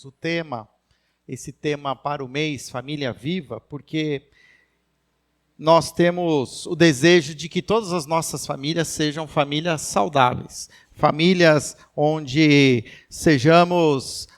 o tema, esse tema para o mês Família Viva, porque nós temos o desejo de que todas as nossas famílias sejam famílias saudáveis, famílias onde sejamos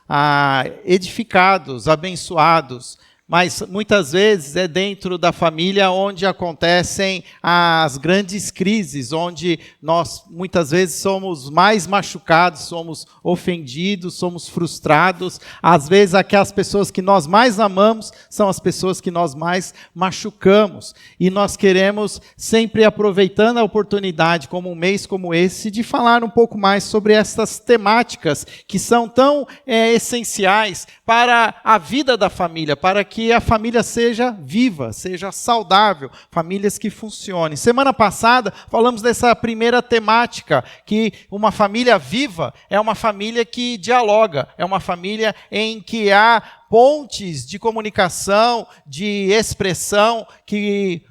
edificados, abençoados, mas muitas vezes é dentro da família onde acontecem as grandes crises, onde nós muitas vezes somos mais machucados, somos ofendidos, somos frustrados. Às vezes aquelas pessoas que nós mais amamos são as pessoas que nós mais machucamos. E nós queremos, sempre aproveitando a oportunidade, como um mês como esse, de falar um pouco mais sobre essas temáticas que são tão essenciais para a vida da família, para que a família seja viva, seja saudável, famílias que funcionem. Semana passada falamos dessa primeira temática, que uma família viva é uma família que dialoga, é uma família em que há pontes de comunicação, de expressão, que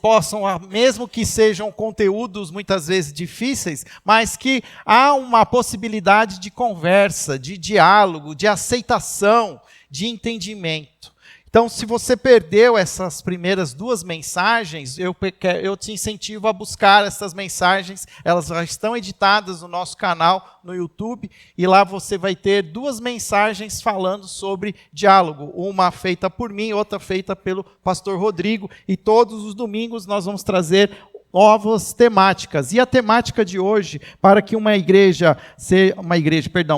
possam, mesmo que sejam conteúdos muitas vezes difíceis, mas que há uma possibilidade de conversa, de diálogo, de aceitação, de entendimento. Então, se você perdeu essas primeiras duas mensagens, eu te incentivo a buscar essas mensagens. Elas já estão editadas no nosso canal no YouTube, e lá você vai ter duas mensagens falando sobre diálogo. Uma feita por mim, outra feita pelo pastor Rodrigo, e todos os domingos nós vamos trazer novas temáticas. E a temática de hoje, para que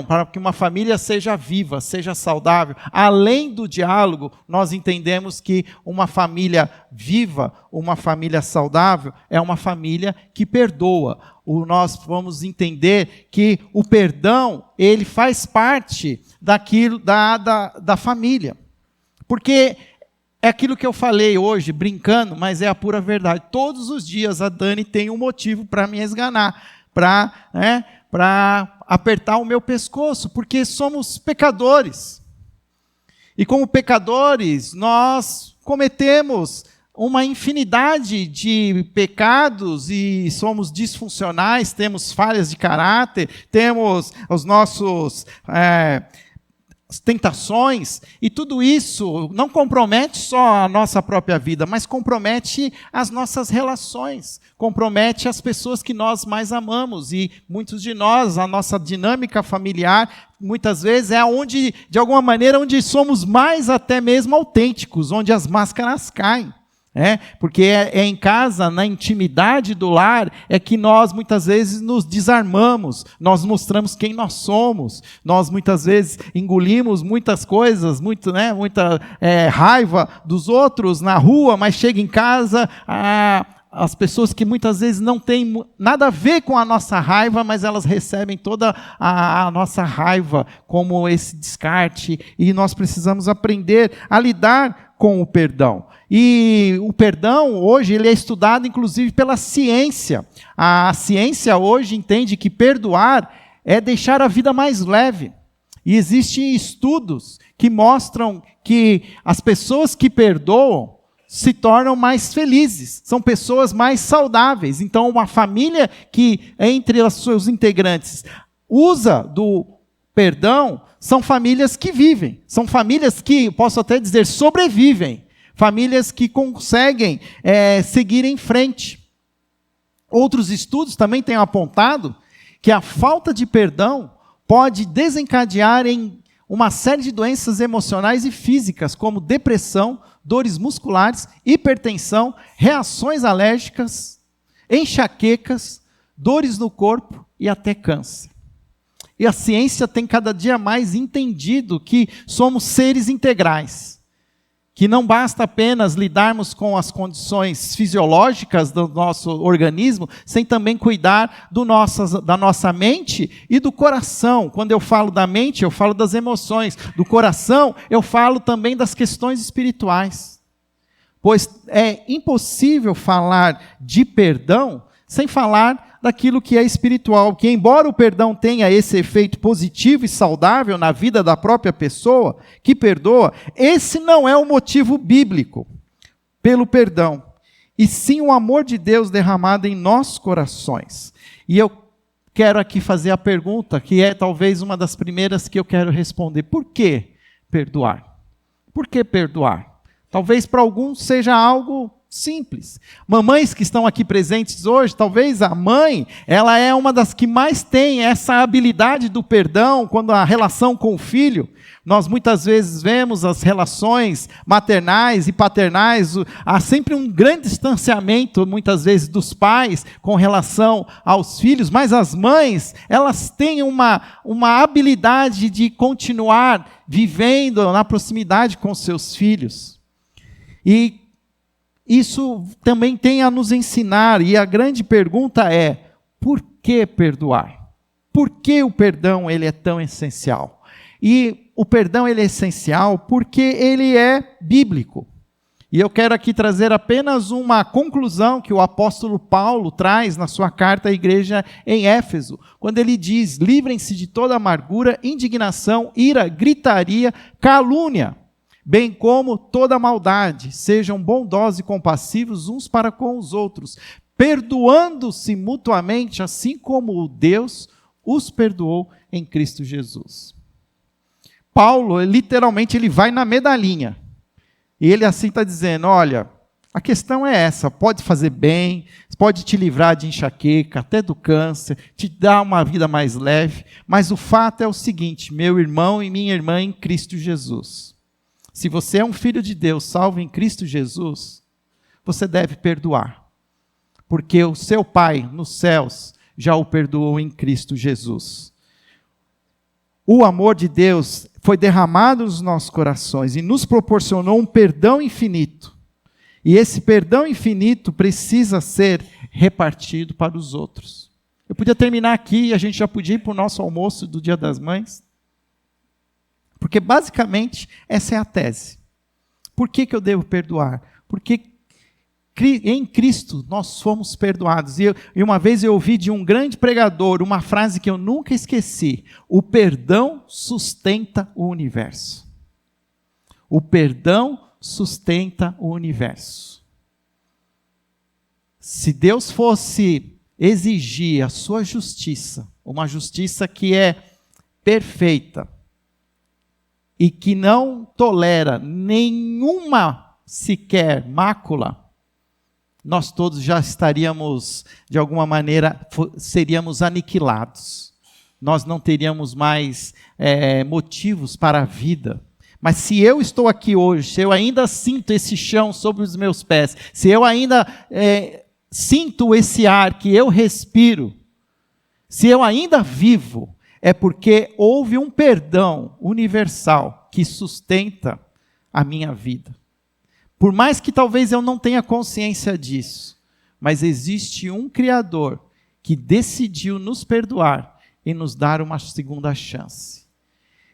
para que uma família seja viva, seja saudável, além do diálogo, nós entendemos que uma família viva, uma família saudável, é uma família que perdoa. Nós vamos entender que o perdão, ele faz parte daquilo da família. Porque é aquilo que eu falei hoje, brincando, mas é a pura verdade. Todos os dias a Dani tem um motivo para me esganar, para apertar o meu pescoço, porque somos pecadores. E como pecadores, nós cometemos uma infinidade de pecados e somos disfuncionais, temos falhas de caráter, temos os nossos tentações, e tudo isso não compromete só a nossa própria vida, mas compromete as nossas relações, compromete as pessoas que nós mais amamos, e muitos de nós, a nossa dinâmica familiar, muitas vezes é onde, de alguma maneira, onde somos mais até mesmo autênticos, onde as máscaras caem. Porque é em casa, na intimidade do lar, é que nós muitas vezes nos desarmamos, nós mostramos quem nós somos, nós muitas vezes engolimos muitas coisas, muita raiva dos outros na rua, mas chega em casa, as pessoas que muitas vezes não têm nada a ver com a nossa raiva, mas elas recebem toda a nossa raiva como esse descarte, e nós precisamos aprender a lidar com o perdão. E o perdão, hoje, ele é estudado, inclusive, pela ciência. A ciência, hoje, entende que perdoar é deixar a vida mais leve. E existem estudos que mostram que as pessoas que perdoam se tornam mais felizes, são pessoas mais saudáveis. Então, uma família que, entre os seus integrantes, usa do perdão, são famílias que vivem, são famílias que, posso até dizer, sobrevivem, famílias que conseguem seguir em frente. Outros estudos também têm apontado que a falta de perdão pode desencadear em uma série de doenças emocionais e físicas, como depressão, dores musculares, hipertensão, reações alérgicas, enxaquecas, dores no corpo e até câncer. E a ciência tem cada dia mais entendido que somos seres integrais, que não basta apenas lidarmos com as condições fisiológicas do nosso organismo, sem também cuidar da nossa mente e do coração. Quando eu falo da mente, eu falo das emoções. Do coração, eu falo também das questões espirituais. Pois é impossível falar de perdão sem falar daquilo que é espiritual, que embora o perdão tenha esse efeito positivo e saudável na vida da própria pessoa que perdoa, esse não é o motivo bíblico pelo perdão, e sim o amor de Deus derramado em nossos corações. E eu quero aqui fazer a pergunta, que é talvez uma das primeiras que eu quero responder. Por que perdoar? Por que perdoar? Talvez para alguns seja algo simples. Mamães que estão aqui presentes hoje, talvez a mãe, ela é uma das que mais tem essa habilidade do perdão, quando a relação com o filho, nós muitas vezes vemos as relações maternais e paternais, há sempre um grande distanciamento, muitas vezes, dos pais com relação aos filhos, mas as mães, elas têm uma habilidade de continuar vivendo na proximidade com seus filhos. E isso também tem a nos ensinar, e a grande pergunta é, por que perdoar? Por que o perdão ele é tão essencial? E o perdão ele é essencial porque ele é bíblico. E eu quero aqui trazer apenas uma conclusão que o apóstolo Paulo traz na sua carta à igreja em Éfeso, quando ele diz, livrem-se de toda amargura, indignação, ira, gritaria, calúnia, bem como toda maldade, sejam bondosos e compassivos uns para com os outros, perdoando-se mutuamente, assim como Deus os perdoou em Cristo Jesus. Paulo, literalmente, ele vai na medalhinha, e ele assim está dizendo, olha, a questão é essa, pode fazer bem, pode te livrar de enxaqueca, até do câncer, te dar uma vida mais leve, mas o fato é o seguinte, meu irmão e minha irmã em Cristo Jesus, se você é um filho de Deus, salvo em Cristo Jesus, você deve perdoar. Porque o seu Pai nos céus já o perdoou em Cristo Jesus. O amor de Deus foi derramado nos nossos corações e nos proporcionou um perdão infinito. E esse perdão infinito precisa ser repartido para os outros. Eu podia terminar aqui e a gente já podia ir para o nosso almoço do Dia das Mães. Porque basicamente essa é a tese. Por que eu devo perdoar? Porque em Cristo nós fomos perdoados. E uma vez eu ouvi de um grande pregador uma frase que eu nunca esqueci. O perdão sustenta o universo. O perdão sustenta o universo. Se Deus fosse exigir a sua justiça, uma justiça que é perfeita, e que não tolera nenhuma sequer mácula, nós todos já estaríamos, de alguma maneira, seríamos aniquilados. Nós não teríamos mais motivos para a vida. Mas se eu estou aqui hoje, se eu ainda sinto esse chão sobre os meus pés, se eu ainda sinto esse ar que eu respiro, se eu ainda vivo, é porque houve um perdão universal que sustenta a minha vida. Por mais que talvez eu não tenha consciência disso, mas existe um Criador que decidiu nos perdoar e nos dar uma segunda chance.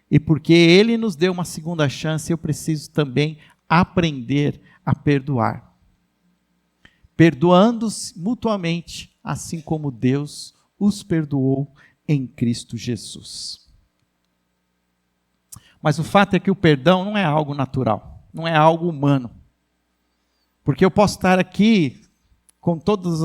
E porque Ele nos deu uma segunda chance, eu preciso também aprender a perdoar. Perdoando-se mutuamente, assim como Deus os perdoou em Cristo Jesus. Mas o fato é que o perdão não é algo natural, não é algo humano. Porque eu posso estar aqui com todos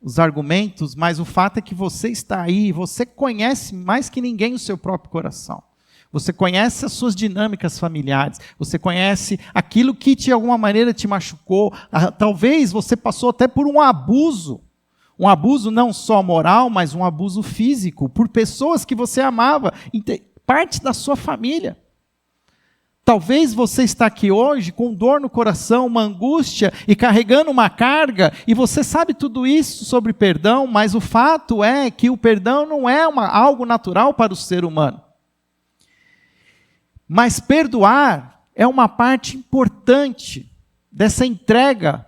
os argumentos, mas o fato é que você está aí, você conhece mais que ninguém o seu próprio coração. Você conhece as suas dinâmicas familiares, você conhece aquilo que de alguma maneira te machucou, talvez você passou até por um abuso não só moral, mas um abuso físico, por pessoas que você amava, parte da sua família. Talvez você está aqui hoje com dor no coração, uma angústia e carregando uma carga, e você sabe tudo isso sobre perdão, mas o fato é que o perdão não é algo natural para o ser humano. Mas perdoar é uma parte importante dessa entrega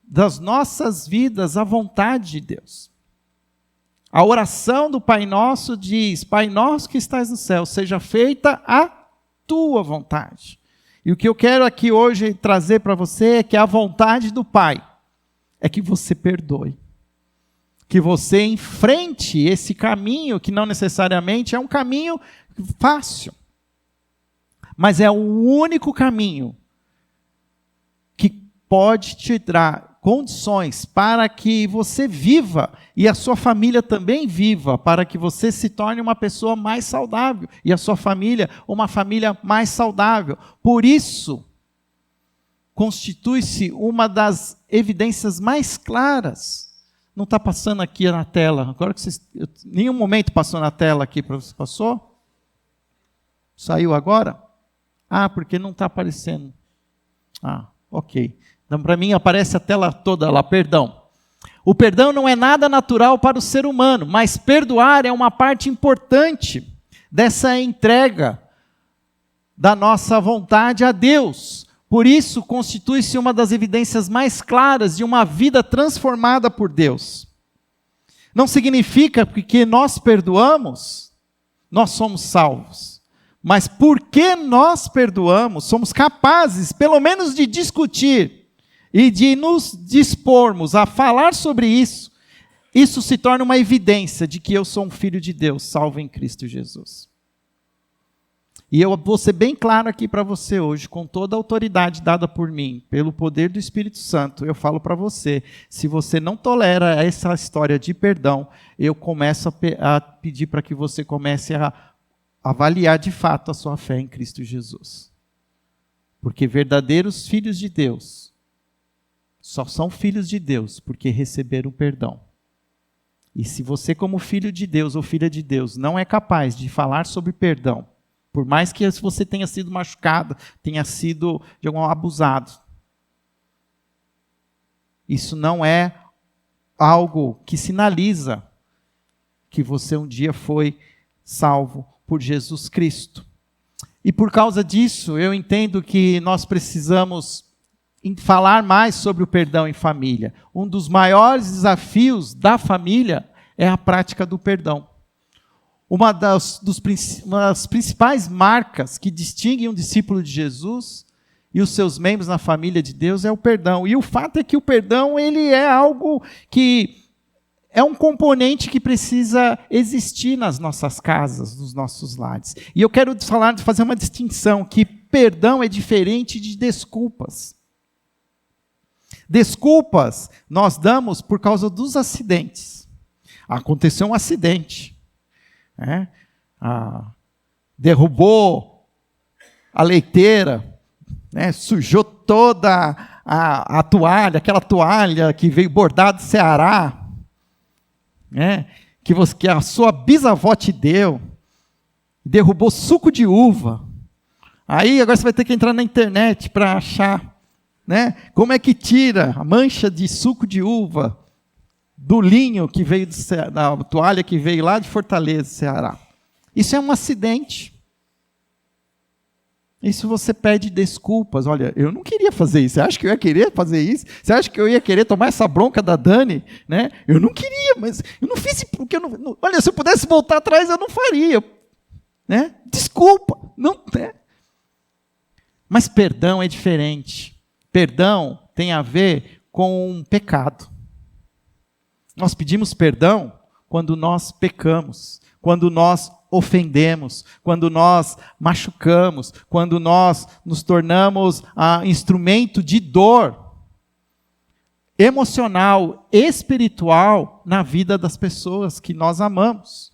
das nossas vidas à vontade de Deus. A oração do Pai Nosso diz, Pai Nosso que estás no céu, seja feita a tua vontade. E o que eu quero aqui hoje trazer para você é que a vontade do Pai é que você perdoe. Que você enfrente esse caminho, que não necessariamente é um caminho fácil, mas é o único caminho que pode te condições para que você viva e a sua família também viva, para que você se torne uma pessoa mais saudável e a sua família uma família mais saudável. Por isso, constitui-se uma das evidências mais claras. Não está passando aqui na tela. Agora que vocês, nenhum momento passou na tela aqui para você. Passou? Saiu agora? Porque não está aparecendo. Ok. Então, para mim, aparece a tela toda lá, perdão. O perdão não é nada natural para o ser humano, mas perdoar é uma parte importante dessa entrega da nossa vontade a Deus. Por isso, constitui-se uma das evidências mais claras de uma vida transformada por Deus. Não significa que porque nós perdoamos, nós somos salvos. Mas porque nós perdoamos, somos capazes, pelo menos, de discutir e de nos dispormos a falar sobre isso, isso se torna uma evidência de que eu sou um filho de Deus, salvo em Cristo Jesus. E eu vou ser bem claro aqui para você hoje, com toda a autoridade dada por mim, pelo poder do Espírito Santo, eu falo para você, se você não tolera essa história de perdão, eu começo a pedir para que você comece a avaliar de fato a sua fé em Cristo Jesus. Porque verdadeiros filhos de Deus só são filhos de Deus porque receberam perdão. E se você, como filho de Deus ou filha de Deus, não é capaz de falar sobre perdão, por mais que você tenha sido machucado, tenha sido de algum abusado, isso não é algo que sinaliza que você um dia foi salvo por Jesus Cristo. E por causa disso, eu entendo que nós precisamos falar mais sobre o perdão em família. Um dos maiores desafios da família é a prática do perdão. Uma das principais marcas que distinguem um discípulo de Jesus e os seus membros na família de Deus é o perdão. E o fato é que o perdão, ele é algo que é um componente que precisa existir nas nossas casas, nos nossos lares. E eu quero fazer uma distinção, que perdão é diferente de desculpas. Desculpas nós damos por causa dos acidentes. Aconteceu um acidente. Derrubou a leiteira, sujou toda a toalha, aquela toalha que veio bordada do Ceará, que a sua bisavó te deu, derrubou suco de uva. Aí agora você vai ter que entrar na internet para achar, como é que tira a mancha de suco de uva do linho que veio da toalha que veio lá de Fortaleza, Ceará. Isso é um acidente. Isso você pede desculpas. Olha, eu não queria fazer isso. Você acha que eu ia querer fazer isso? Você acha que eu ia querer tomar essa bronca da Dani? Eu não queria, mas eu não fiz porque eu não. Olha, se eu pudesse voltar atrás, eu não faria. Desculpa. Não. Mas perdão é diferente. Perdão tem a ver com um pecado. Nós pedimos perdão quando nós pecamos, quando nós ofendemos, quando nós machucamos, quando nós nos tornamos instrumento de dor emocional, espiritual na vida das pessoas que nós amamos.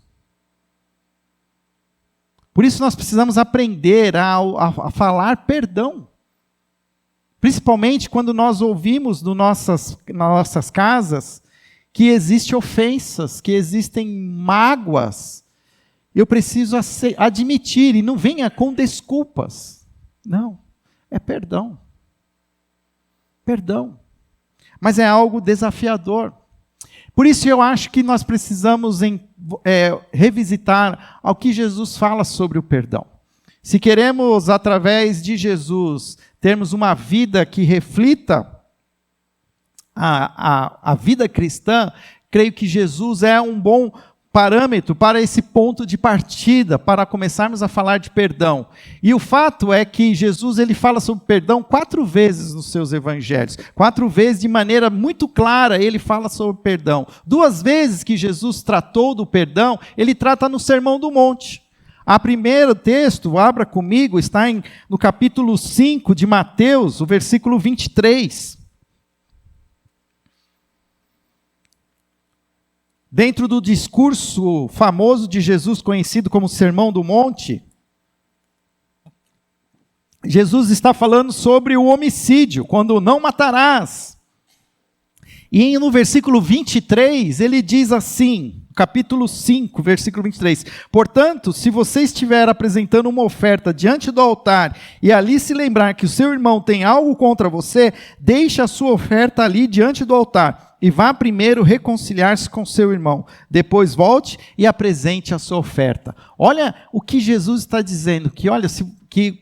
Por isso nós precisamos aprender a falar perdão. Principalmente quando nós ouvimos nas nossas casas que existem ofensas, que existem mágoas. Eu preciso admitir, e não venha com desculpas. Não, é perdão. Perdão. Mas é algo desafiador. Por isso eu acho que nós precisamos revisitar ao que Jesus fala sobre o perdão. Se queremos, através de Jesus, termos uma vida que reflita a vida cristã, creio que Jesus é um bom parâmetro para esse ponto de partida, para começarmos a falar de perdão. E o fato é que Jesus ele fala sobre perdão 4 vezes nos seus evangelhos. 4 vezes, de maneira muito clara, ele fala sobre perdão. 2 vezes que Jesus tratou do perdão, ele trata no Sermão do Monte. A primeiro texto, abra comigo, está no capítulo 5 de Mateus, o versículo 23. dentro do discurso famoso de Jesus, conhecido como Sermão do Monte, Jesus está falando sobre o homicídio, quando não matarás. E no versículo 23, ele diz assim, capítulo 5, versículo 23. Portanto, se você estiver apresentando uma oferta diante do altar, e ali se lembrar que o seu irmão tem algo contra você, deixe a sua oferta ali diante do altar, e vá primeiro reconciliar-se com seu irmão. Depois volte e apresente a sua oferta. Olha o que Jesus está dizendo,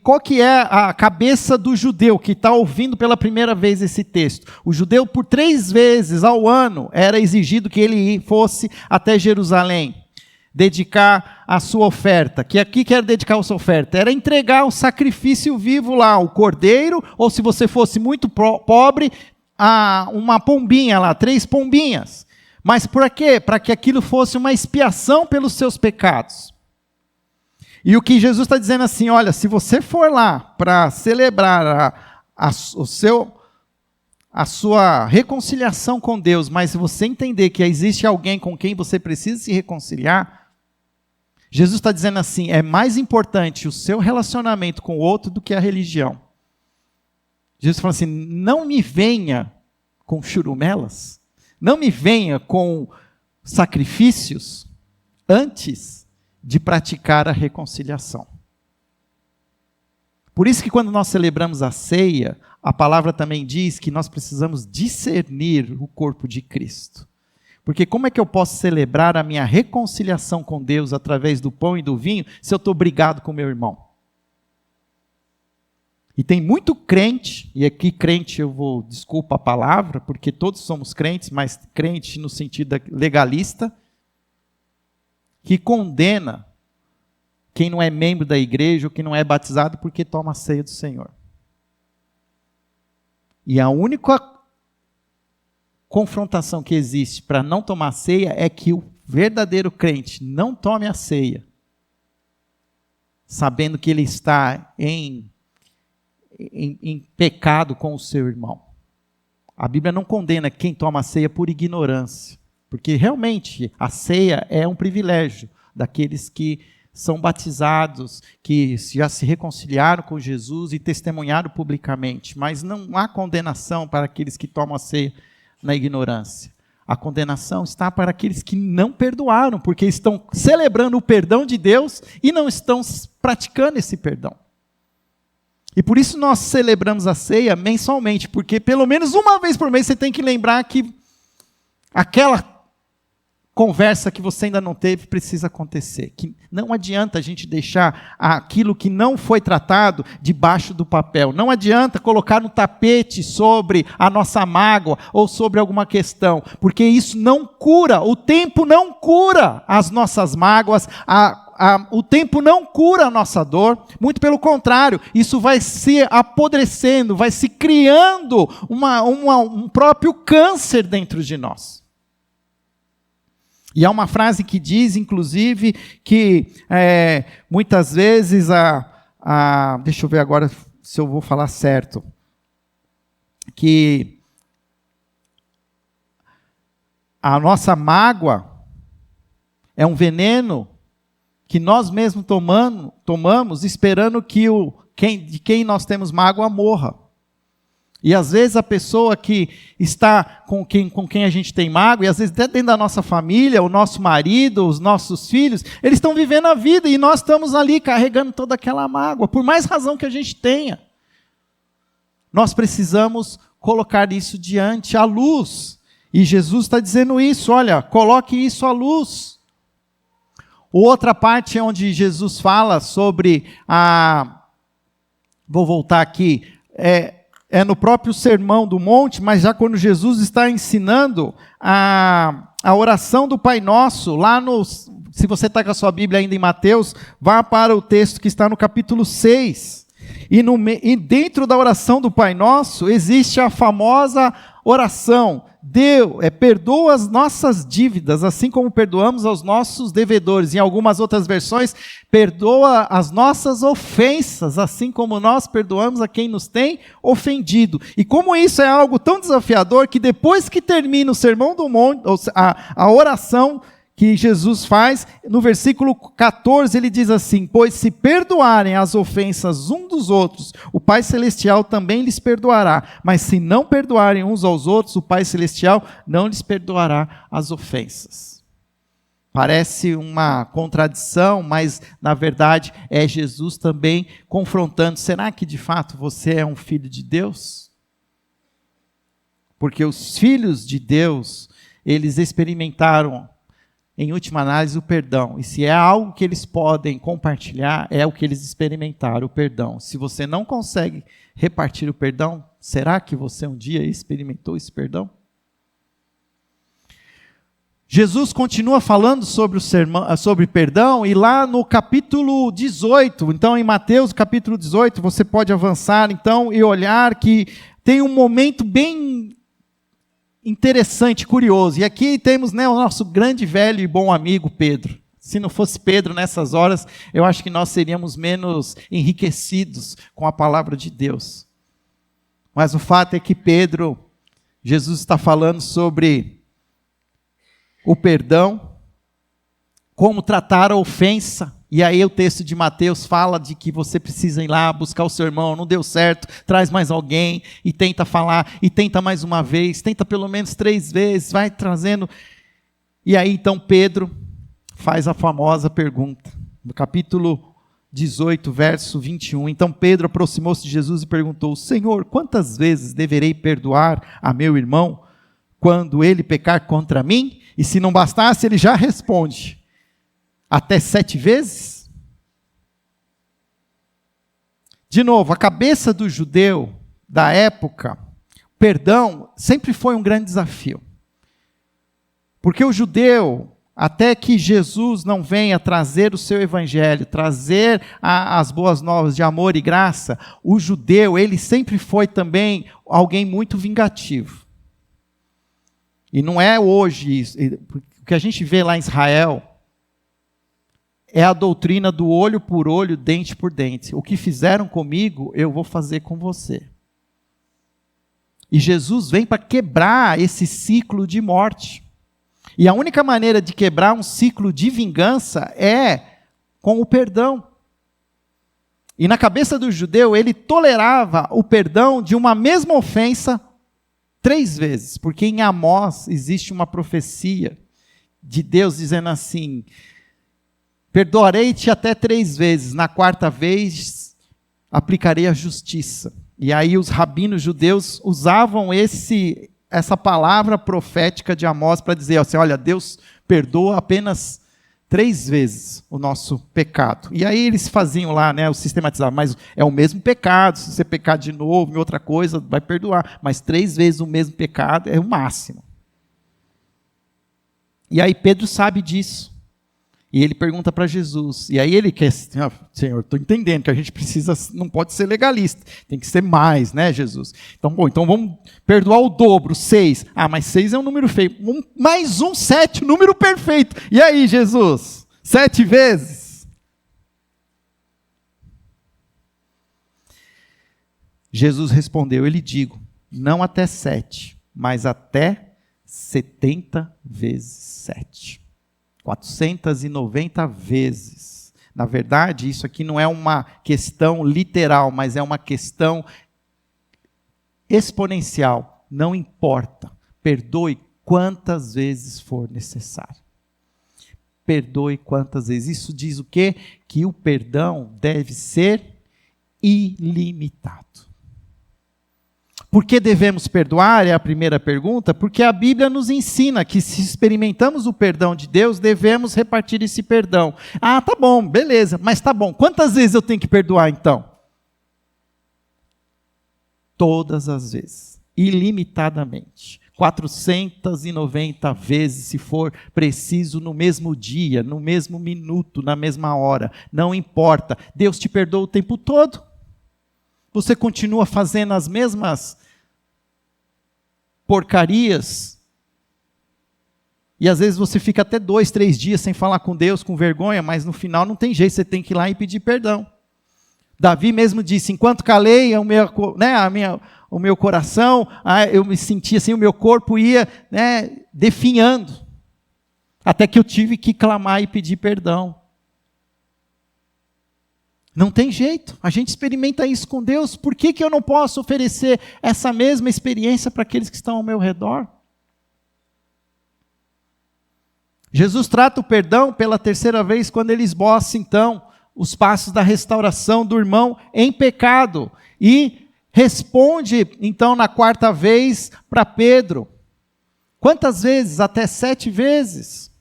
qual que é a cabeça do judeu que está ouvindo pela primeira vez esse texto? O judeu, por 3 vezes ao ano, era exigido que ele fosse até Jerusalém, dedicar a sua oferta. Que aqui quer dedicar a sua oferta? Era entregar o sacrifício vivo lá, o cordeiro, ou se você fosse muito pobre, uma pombinha lá, 3 pombinhas. Mas por quê? Para que aquilo fosse uma expiação pelos seus pecados. E o que Jesus está dizendo assim, olha, se você for lá para celebrar a sua reconciliação com Deus, mas se você entender que existe alguém com quem você precisa se reconciliar, Jesus está dizendo assim, é mais importante o seu relacionamento com o outro do que a religião. Jesus fala assim, não me venha com churumelas, não me venha com sacrifícios, antes de praticar a reconciliação. Por isso que quando nós celebramos a ceia, a palavra também diz que nós precisamos discernir o corpo de Cristo. Porque como é que eu posso celebrar a minha reconciliação com Deus através do pão e do vinho, se eu estou brigado com meu irmão? E tem muito crente, e aqui crente desculpa a palavra, porque todos somos crentes, mas crente no sentido legalista, que condena quem não é membro da igreja ou quem não é batizado porque toma a ceia do Senhor. E a única confrontação que existe para não tomar ceia é que o verdadeiro crente não tome a ceia, sabendo que ele está em pecado com o seu irmão. A Bíblia não condena quem toma a ceia por ignorância. Porque realmente a ceia é um privilégio daqueles que são batizados, que já se reconciliaram com Jesus e testemunharam publicamente. Mas não há condenação para aqueles que tomam a ceia na ignorância. A condenação está para aqueles que não perdoaram, porque estão celebrando o perdão de Deus e não estão praticando esse perdão. E por isso nós celebramos a ceia mensalmente, porque pelo menos uma vez por mês você tem que lembrar que aquela conversa que você ainda não teve precisa acontecer. Que não adianta a gente deixar aquilo que não foi tratado debaixo do papel. Não adianta colocar no tapete sobre a nossa mágoa ou sobre alguma questão, porque isso não cura. O tempo não cura as nossas mágoas, o tempo não cura a nossa dor. Muito pelo contrário, isso vai se apodrecendo, vai se criando um próprio câncer dentro de nós. E há uma frase que diz, inclusive, que muitas vezes deixa eu ver agora se eu vou falar certo, que a nossa mágoa é um veneno que nós mesmos tomamos esperando que de quem nós temos mágoa morra. E às vezes a pessoa que está com quem a gente tem mágoa, e às vezes até dentro da nossa família, o nosso marido, os nossos filhos, eles estão vivendo a vida e nós estamos ali carregando toda aquela mágoa, por mais razão que a gente tenha. Nós precisamos colocar isso diante à luz. E Jesus está dizendo isso, olha, coloque isso à luz. Outra parte é onde Jesus fala sobre vou voltar aqui, é no próprio Sermão do Monte, mas já quando Jesus está ensinando a oração do Pai Nosso, se você está com a sua Bíblia ainda em Mateus, vá para o texto que está no capítulo 6. E dentro da oração do Pai Nosso, existe a famosa oração perdoa as nossas dívidas, assim como perdoamos aos nossos devedores. Em algumas outras versões, perdoa as nossas ofensas, assim como nós perdoamos a quem nos tem ofendido. E como isso é algo tão desafiador, que depois que termina o Sermão do Monte, a oração que Jesus faz, no versículo 14 ele diz assim: pois se perdoarem as ofensas uns dos outros, o Pai Celestial também lhes perdoará, mas se não perdoarem uns aos outros, o Pai Celestial não lhes perdoará as ofensas. Parece uma contradição, mas na verdade é Jesus também confrontando: será que de fato você é um filho de Deus? Porque os filhos de Deus, eles experimentaram, em última análise, o perdão. E se é algo que eles podem compartilhar, é o que eles experimentaram, o perdão. Se você não consegue repartir o perdão, será que você um dia experimentou esse perdão? Jesus continua falando sobre o sermão, sobre perdão, e lá no capítulo 18, então em Mateus capítulo 18, você pode avançar então e olhar que tem um momento bem interessante, curioso. E aqui temos, né, o nosso grande, velho e bom amigo Pedro. Se não fosse Pedro nessas horas, eu acho que nós seríamos menos enriquecidos com a palavra de Deus. Mas o fato é que Pedro, Jesus está falando sobre o perdão, como tratar a ofensa. E aí o texto de Mateus fala de que você precisa ir lá buscar o seu irmão, não deu certo, traz mais alguém, e tenta falar, e tenta mais uma vez, tenta pelo menos 3 vezes, vai trazendo. E aí então Pedro faz a famosa pergunta, no capítulo 18, verso 21. Então Pedro aproximou-se de Jesus e perguntou: Senhor, quantas vezes deverei perdoar a meu irmão quando ele pecar contra mim? E se não bastasse, ele já responde: até 7 vezes? De novo, a cabeça do judeu da época, perdão sempre foi um grande desafio. Porque o judeu, até que Jesus não venha trazer o seu evangelho, trazer as boas novas de amor e graça, o judeu, ele sempre foi também alguém muito vingativo. E não é hoje isso. O que a gente vê lá em Israel é a doutrina do olho por olho, dente por dente. O que fizeram comigo, eu vou fazer com você. E Jesus vem para quebrar esse ciclo de morte. E a única maneira de quebrar um ciclo de vingança é com o perdão. E na cabeça do judeu, ele tolerava o perdão de uma mesma ofensa 3 vezes. Porque em Amós existe uma profecia de Deus dizendo assim: perdoarei-te até 3 vezes, na 4ª vez aplicarei a justiça. E aí os rabinos judeus usavam essa palavra profética de Amós para dizer assim: olha, Deus perdoa apenas 3 vezes o nosso pecado. E aí eles faziam lá, né, o sistematizavam, mas é o mesmo pecado, se você pecar de novo em outra coisa, vai perdoar, mas 3 vezes o mesmo pecado é o máximo. E aí Pedro sabe disso. E ele pergunta para Jesus. E aí ele quer, Senhor, estou entendendo que a gente precisa, não pode ser legalista. Tem que ser mais, né, Jesus? Então, bom, então vamos perdoar o dobro, 6. Ah, mas 6 é um número feio. Mais 7, número perfeito. E aí, Jesus? 7 vezes? Jesus respondeu, eu lhe digo, não até 7, mas até 70 vezes 7. 490 vezes. Na verdade, isso aqui não é uma questão literal, mas é uma questão exponencial. Não importa. Perdoe quantas vezes for necessário. Perdoe quantas vezes. Isso diz o quê? Que o perdão deve ser ilimitado. Por que devemos perdoar? É a primeira pergunta. Porque a Bíblia nos ensina que se experimentamos o perdão de Deus, devemos repartir esse perdão. Ah, tá bom, beleza, mas tá bom. Quantas vezes eu tenho que perdoar então? Todas as vezes, ilimitadamente. 490 vezes, se for preciso, no mesmo dia, no mesmo minuto, na mesma hora. Não importa. Deus te perdoa o tempo todo. Você continua fazendo as mesmas porcarias. E às vezes você fica até 2, 3 dias sem falar com Deus, com vergonha, mas no final não tem jeito, você tem que ir lá e pedir perdão. Davi mesmo disse, enquanto calei o meu coração, eu me sentia assim, o meu corpo ia definhando. Até que eu tive que clamar e pedir perdão. Não tem jeito, a gente experimenta isso com Deus, por que eu não posso oferecer essa mesma experiência para aqueles que estão ao meu redor? Jesus trata o perdão pela terceira vez quando ele esboça, então, os passos da restauração do irmão em pecado. E responde, então, na quarta vez para Pedro. Quantas vezes? Até 7 vezes.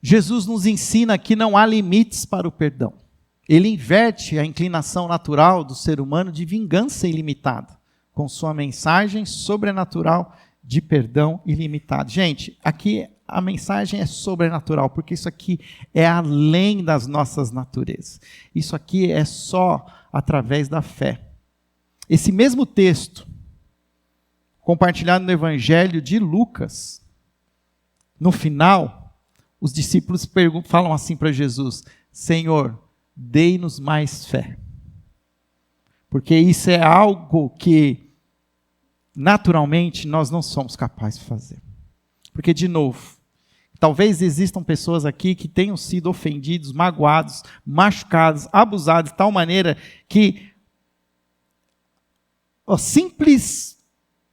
Jesus nos ensina que não há limites para o perdão. Ele inverte a inclinação natural do ser humano de vingança ilimitada, com sua mensagem sobrenatural de perdão ilimitado. Gente, aqui a mensagem é sobrenatural, porque isso aqui é além das nossas naturezas. Isso aqui é só através da fé. Esse mesmo texto, compartilhado no Evangelho de Lucas, no final, os discípulos falam assim para Jesus, Senhor, dê-nos mais fé. Porque isso é algo que naturalmente, nós não somos capazes de fazer. Porque, de novo, talvez existam pessoas aqui que tenham sido ofendidos, magoados, machucados, abusados, de tal maneira que o simples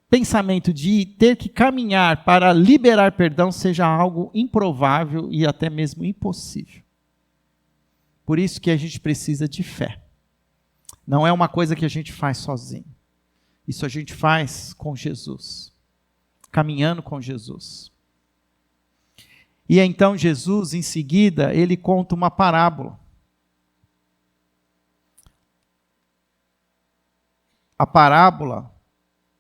pensamento de ter que caminhar para liberar perdão seja algo improvável e até mesmo impossível. Por isso que a gente precisa de fé. Não é uma coisa que a gente faz sozinho. Isso a gente faz com Jesus, caminhando com Jesus. E então Jesus, em seguida, ele conta uma parábola. A parábola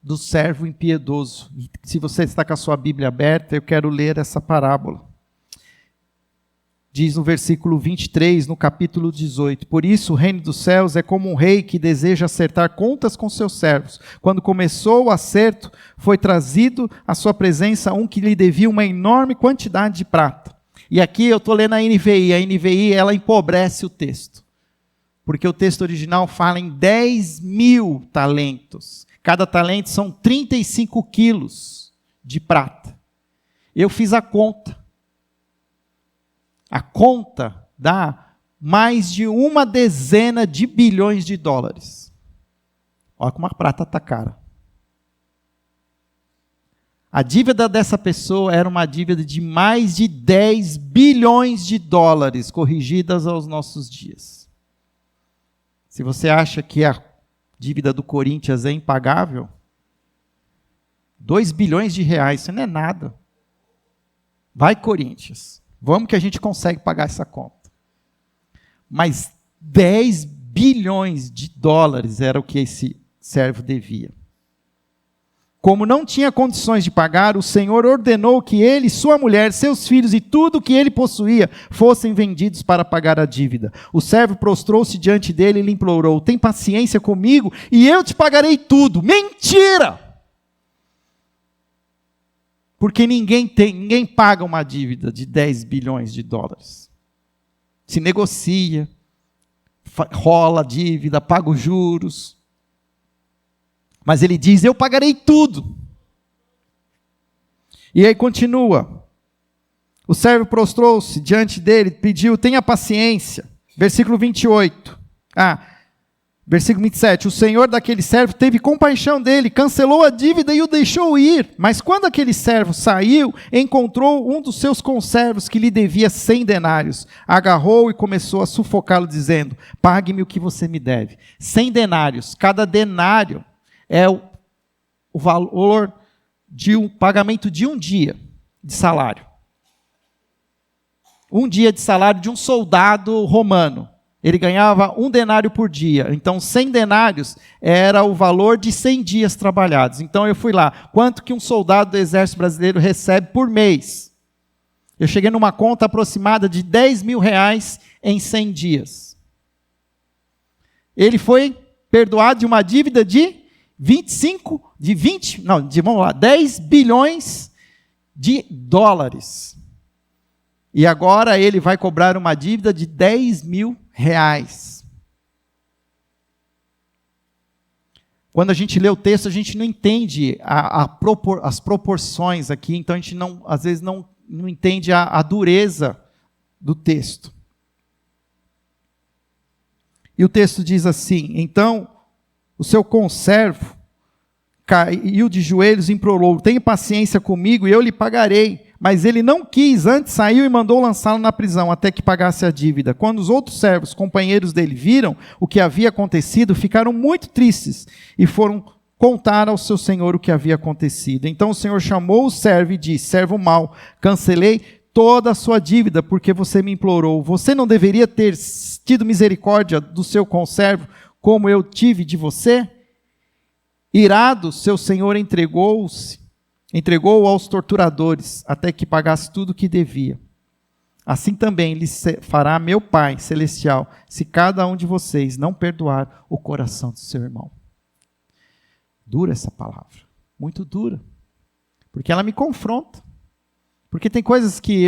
do servo impiedoso. E se você está com a sua Bíblia aberta, eu quero ler essa parábola. Diz no versículo 23, no capítulo 18, por isso o reino dos céus é como um rei que deseja acertar contas com seus servos. Quando começou o acerto, foi trazido à sua presença um que lhe devia uma enorme quantidade de prata. E aqui eu estou lendo a NVI ela empobrece o texto. Porque o texto original fala em 10.000 talentos. Cada talento são 35 quilos de prata. Eu fiz a conta. A conta dá mais de 10 bilhões de dólares. Olha como a prata está cara. A dívida dessa pessoa era uma dívida de mais de 10 bilhões de dólares, corrigidas aos nossos dias. Se você acha que a dívida do Corinthians é impagável, 2 bilhões de reais, isso não é nada. Vai, Corinthians. Vamos que a gente consegue pagar essa conta. Mas 10 bilhões de dólares era o que esse servo devia. Como não tinha condições de pagar, o Senhor ordenou que ele, sua mulher, seus filhos e tudo o que ele possuía fossem vendidos para pagar a dívida. O servo prostrou-se diante dele e lhe implorou, tem paciência comigo e eu te pagarei tudo. Mentira! Porque ninguém paga uma dívida de 10 bilhões de dólares. Se negocia, rola a dívida, paga os juros. Mas ele diz, eu pagarei tudo. E aí continua. O servo prostrou-se diante dele, pediu, tenha paciência. Versículo 28. Versículo 27, o senhor daquele servo teve compaixão dele, cancelou a dívida e o deixou ir. Mas quando aquele servo saiu, encontrou um dos seus conservos que lhe devia 100 denários. Agarrou e começou a sufocá-lo, dizendo, pague-me o que você me deve. 100 denários, cada denário é o valor de um pagamento de um dia de salário. Um dia de salário de um soldado romano. Ele ganhava 1 denário por dia. Então, 100 denários era o valor de 100 dias trabalhados. Então, eu fui lá. Quanto que um soldado do Exército Brasileiro recebe por mês? Eu cheguei numa conta aproximada de 10 mil reais em 100 dias. Ele foi perdoado de uma dívida de 10 bilhões de dólares. E agora ele vai cobrar uma dívida de 10 mil reais. Quando a gente lê o texto, a gente não entende as proporções aqui, então a gente às vezes não entende a dureza do texto. E o texto diz assim: então o seu conservo caiu de joelhos e implorou: tenha paciência comigo e eu lhe pagarei. Mas ele não quis, antes saiu e mandou lançá-lo na prisão, até que pagasse a dívida. Quando os outros servos, companheiros dele, viram o que havia acontecido, ficaram muito tristes e foram contar ao seu senhor o que havia acontecido. Então o senhor chamou o servo e disse: servo mau, cancelei toda a sua dívida, porque você me implorou. Você não deveria ter tido misericórdia do seu conservo, como eu tive de você? Irado, seu senhor entregou-o aos torturadores, até que pagasse tudo o que devia. Assim também lhe fará meu Pai celestial, se cada um de vocês não perdoar o coração do seu irmão. Dura essa palavra, muito dura, porque ela me confronta. Porque tem coisas que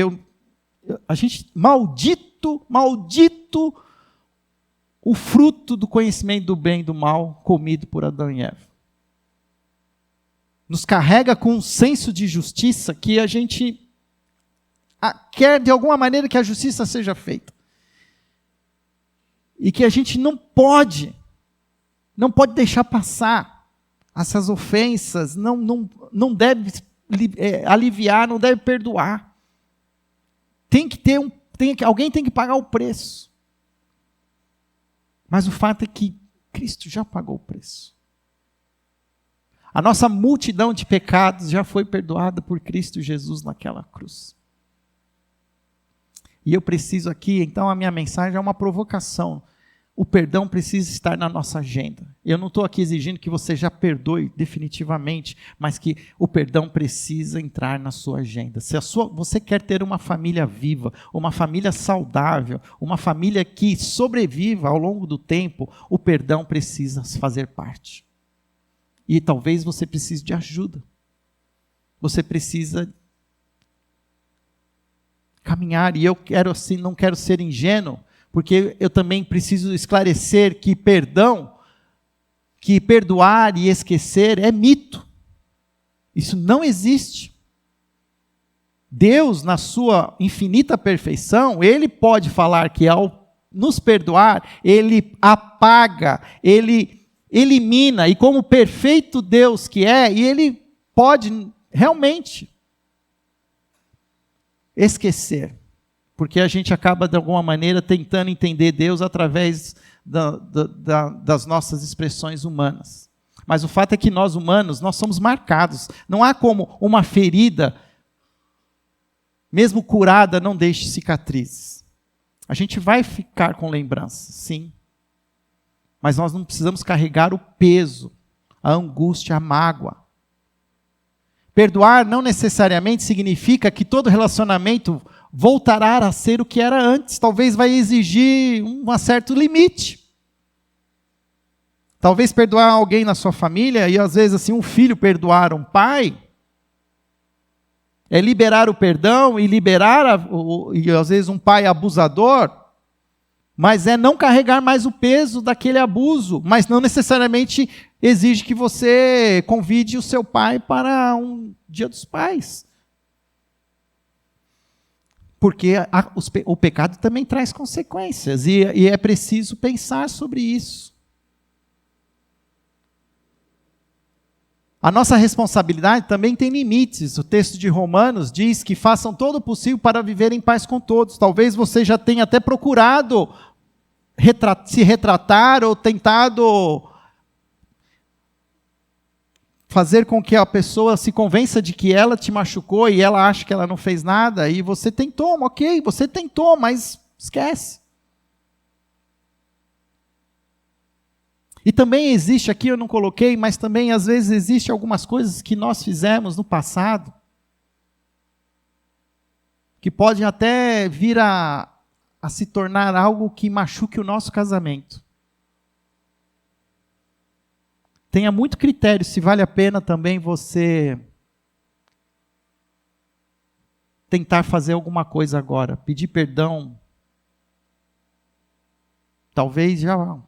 maldito o fruto do conhecimento do bem e do mal comido por Adão e Eva. Nos carrega com um senso de justiça que a gente quer de alguma maneira que a justiça seja feita. E que a gente não pode deixar passar essas ofensas, não deve aliviar, não deve perdoar. Alguém tem que pagar o preço. Mas o fato é que Cristo já pagou o preço. A nossa multidão de pecados já foi perdoada por Cristo Jesus naquela cruz. E eu preciso aqui, então a minha mensagem é uma provocação. O perdão precisa estar na nossa agenda. Eu não estou aqui exigindo que você já perdoe definitivamente, mas que o perdão precisa entrar na sua agenda. Se você quer ter uma família viva, uma família saudável, uma família que sobreviva ao longo do tempo, o perdão precisa fazer parte. E talvez você precise de ajuda. Você precisa caminhar. E eu não quero ser ingênuo, porque eu também preciso esclarecer que perdoar e esquecer é mito. Isso não existe. Deus, na sua infinita perfeição, Ele pode falar que ao nos perdoar, Ele apaga, Ele elimina, e como perfeito Deus que é, e Ele pode realmente esquecer, porque a gente acaba de alguma maneira tentando entender Deus através das nossas expressões humanas. Mas o fato é que nós humanos, nós somos marcados. Não há como uma ferida, mesmo curada, não deixe cicatrizes. A gente vai ficar com lembranças, sim. Mas nós não precisamos carregar o peso, a angústia, a mágoa. Perdoar não necessariamente significa que todo relacionamento voltará a ser o que era antes. Talvez vai exigir um certo limite. Talvez perdoar alguém na sua família, e às vezes assim um filho perdoar um pai, é liberar o perdão e e às vezes um pai abusador, mas é não carregar mais o peso daquele abuso, mas não necessariamente exige que você convide o seu pai para um Dia dos Pais. Porque o pecado também traz consequências, e é preciso pensar sobre isso. A nossa responsabilidade também tem limites. O texto de Romanos diz que façam todo o possível para viver em paz com todos. Talvez você já tenha até procurado se retratar ou tentado fazer com que a pessoa se convença de que ela te machucou e ela acha que ela não fez nada, e você tentou, ok, você tentou, mas esquece. E também existe, aqui eu não coloquei, mas também às vezes existe algumas coisas que nós fizemos no passado, que podem até vir a se tornar algo que machuque o nosso casamento. tenha muito critério se vale a pena também você tentar fazer alguma coisa agora, pedir perdão. Talvez já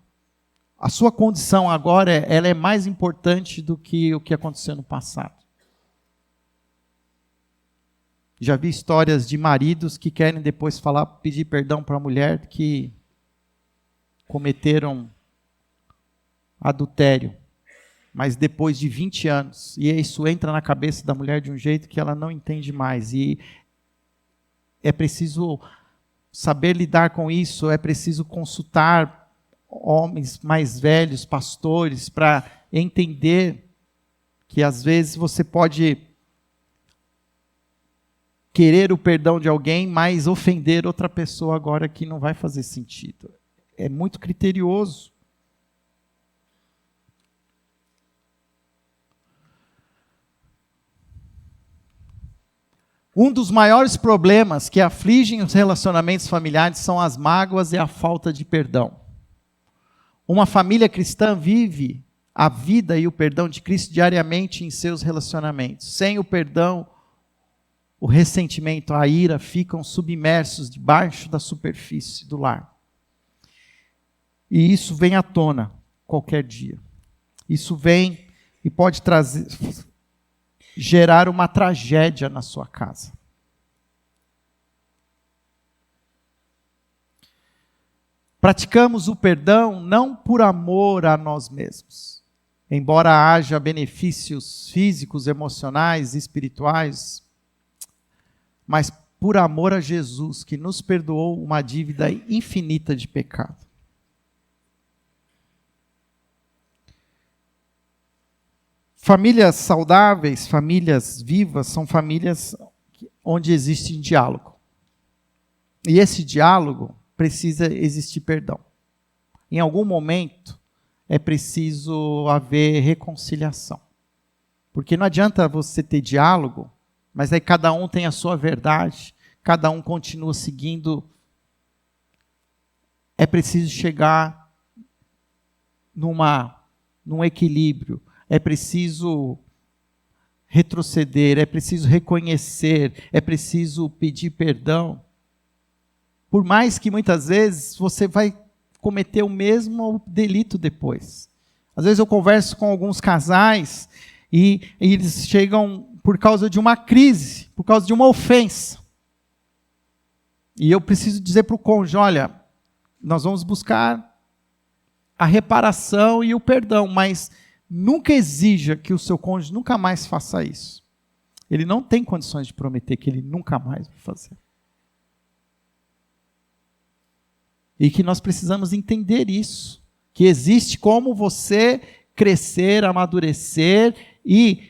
a sua condição agora ela é mais importante do que o que aconteceu no passado. Já vi histórias de maridos que querem depois pedir perdão para a mulher que cometeram adultério, mas depois de 20 anos. E isso entra na cabeça da mulher de um jeito que ela não entende mais. E é preciso saber lidar com isso, é preciso consultar homens mais velhos, pastores, para entender que às vezes você pode querer o perdão de alguém, mas ofender outra pessoa agora que não vai fazer sentido. É muito criterioso. Um dos maiores problemas que afligem os relacionamentos familiares são as mágoas e a falta de perdão. Uma família cristã vive a vida e o perdão de Cristo diariamente em seus relacionamentos. Sem o perdão, o ressentimento, a ira ficam submersos debaixo da superfície do lar. E isso vem à tona qualquer dia. Isso vem e pode gerar uma tragédia na sua casa. Praticamos o perdão não por amor a nós mesmos. Embora haja benefícios físicos, emocionais, espirituais, mas por amor a Jesus, que nos perdoou uma dívida infinita de pecado. Famílias saudáveis, famílias vivas, são famílias onde existe diálogo. E esse diálogo precisa existir perdão. Em algum momento é preciso haver reconciliação. Porque não adianta você ter diálogo, mas aí cada um tem a sua verdade, cada um continua seguindo. É preciso chegar num equilíbrio. É preciso retroceder, é preciso reconhecer, é preciso pedir perdão. Por mais que muitas vezes você vai cometer o mesmo delito depois. Às vezes eu converso com alguns casais e eles chegam por causa de uma crise, por causa de uma ofensa. E eu preciso dizer para o cônjuge, olha, nós vamos buscar a reparação e o perdão, mas nunca exija que o seu cônjuge nunca mais faça isso. Ele não tem condições de prometer que ele nunca mais vai fazer. E que nós precisamos entender isso, que existe como você crescer, amadurecer e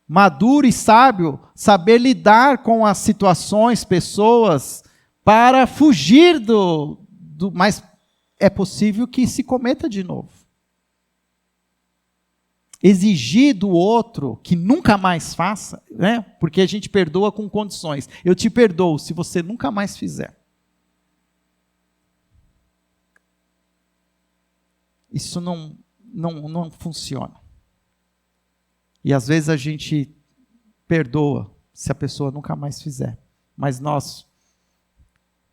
maduro e sábio, saber lidar com as situações, pessoas, para fugir mas é possível que se cometa de novo. Exigir do outro que nunca mais faça, né? Porque a gente perdoa com condições. Eu te perdoo se você nunca mais fizer. Isso não funciona. E às vezes a gente perdoa se a pessoa nunca mais fizer. Mas nós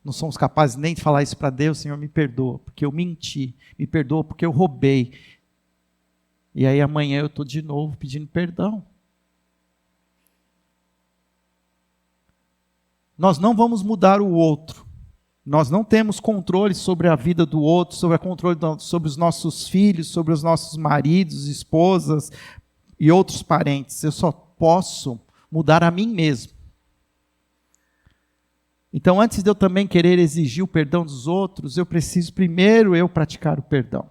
não somos capazes nem de falar isso para Deus, Senhor, me perdoa, porque eu menti, me perdoa porque eu roubei. E aí amanhã eu estou de novo pedindo perdão. Nós não vamos mudar o outro. Nós não temos controle sobre a vida do outro, sobre os nossos filhos, sobre os nossos maridos, esposas e outros parentes. Eu só posso mudar a mim mesmo. Então, antes de eu também querer exigir o perdão dos outros, eu preciso primeiro eu praticar o perdão.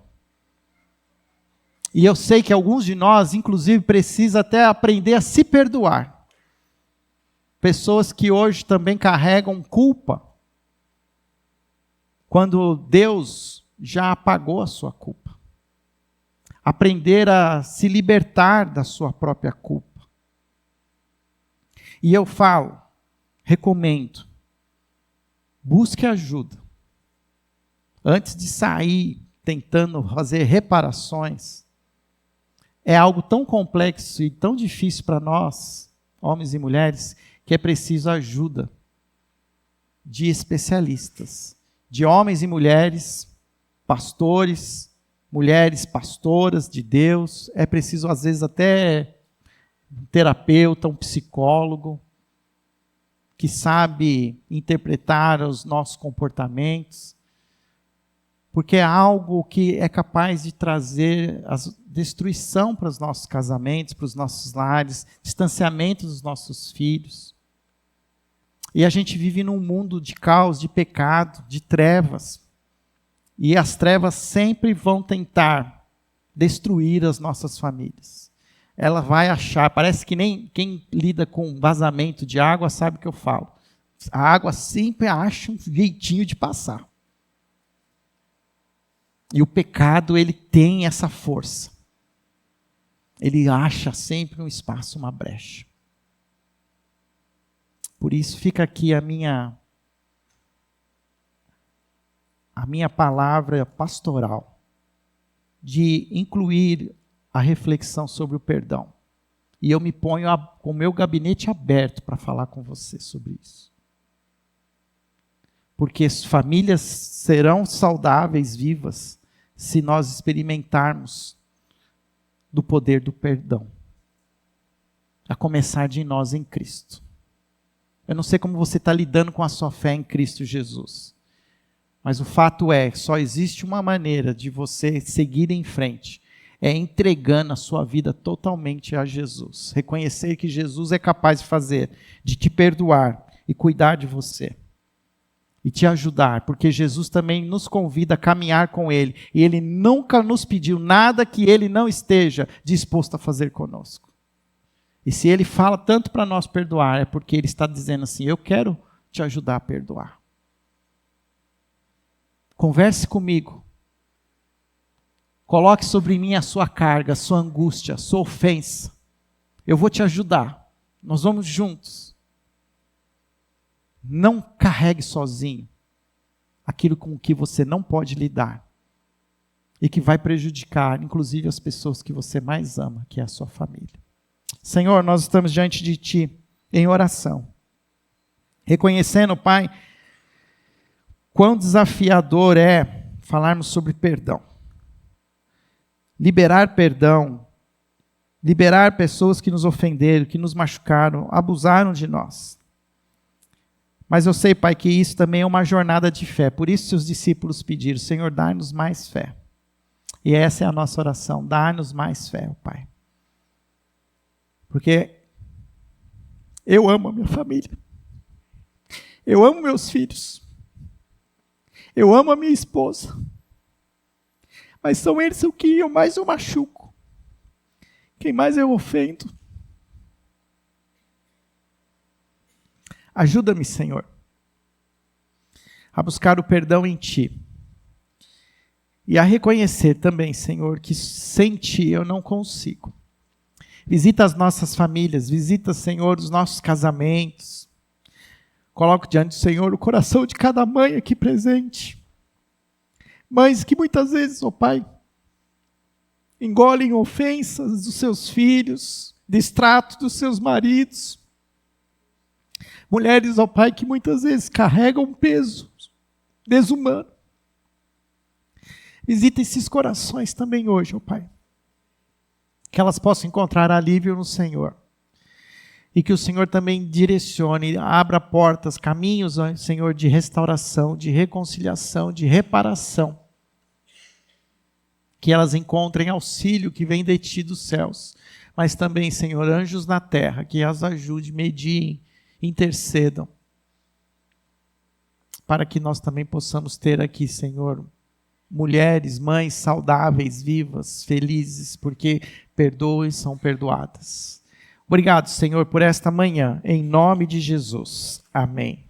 E eu sei que alguns de nós, inclusive, precisam até aprender a se perdoar. Pessoas que hoje também carregam culpa, quando Deus já apagou a sua culpa. Aprender a se libertar da sua própria culpa. E eu falo, recomendo, busque ajuda. Antes de sair tentando fazer reparações, é algo tão complexo e tão difícil para nós, homens e mulheres, que é preciso ajuda de especialistas, de homens e mulheres, pastores, mulheres pastoras de Deus. É preciso, às vezes, até um terapeuta, um psicólogo, que sabe interpretar os nossos comportamentos, porque é algo que é capaz de trazer a destruição para os nossos casamentos, para os nossos lares, distanciamento dos nossos filhos. E a gente vive num mundo de caos, de pecado, de trevas. E as trevas sempre vão tentar destruir as nossas famílias. Ela vai achar, parece que nem quem lida com vazamento de água sabe o que eu falo. A água sempre acha um jeitinho de passar. E o pecado, ele tem essa força. Ele acha sempre um espaço, uma brecha. Por isso fica aqui a minha palavra pastoral, de incluir a reflexão sobre o perdão. E eu me ponho com o meu gabinete aberto para falar com você sobre isso. Porque as famílias serão saudáveis, vivas, se nós experimentarmos do poder do perdão. A começar de nós em Cristo. Eu não sei como você está lidando com a sua fé em Cristo Jesus. Mas o fato é, só existe uma maneira de você seguir em frente. É entregando a sua vida totalmente a Jesus. Reconhecer que Jesus é capaz de fazer, de te perdoar e cuidar de você. E te ajudar, porque Jesus também nos convida a caminhar com Ele. E Ele nunca nos pediu nada que Ele não esteja disposto a fazer conosco. E se Ele fala tanto para nós perdoar, é porque Ele está dizendo assim, eu quero te ajudar a perdoar. Converse comigo. Coloque sobre mim a sua carga, a sua angústia, a sua ofensa. Eu vou te ajudar. Nós vamos juntos. Não carregue sozinho aquilo com que você não pode lidar e que vai prejudicar, inclusive, as pessoas que você mais ama, que é a sua família. Senhor, nós estamos diante de Ti em oração, reconhecendo, Pai, quão desafiador é falarmos sobre perdão. Liberar perdão, liberar pessoas que nos ofenderam, que nos machucaram, abusaram de nós. Mas eu sei, Pai, que isso também é uma jornada de fé. Por isso seus discípulos pediram, Senhor, dá-nos mais fé. E essa é a nossa oração, dá-nos mais fé, Pai. Porque eu amo a minha família. Eu amo meus filhos. Eu amo a minha esposa. Mas são eles o que eu mais eu machuco. Quem mais eu ofendo. Ajuda-me, Senhor, a buscar o perdão em Ti. E a reconhecer também, Senhor, que sem Ti eu não consigo. Visita as nossas famílias, visita, Senhor, os nossos casamentos. Coloco diante do Senhor o coração de cada mãe aqui presente. Mães que muitas vezes, ó Pai, engolem ofensas dos seus filhos, destrato dos seus maridos. Mulheres, ó Pai, que muitas vezes carregam um peso desumano. Visita esses corações também hoje, ó Pai. Que elas possam encontrar alívio no Senhor. E que o Senhor também direcione, abra portas, caminhos, ó Senhor, de restauração, de reconciliação, de reparação. Que elas encontrem auxílio que vem de Ti dos céus. Mas também, Senhor, anjos na terra, que as ajude, mediem, intercedam, para que nós também possamos ter aqui, Senhor, mulheres, mães saudáveis, vivas, felizes, porque perdoam e são perdoadas. Obrigado, Senhor, por esta manhã, em nome de Jesus. Amém.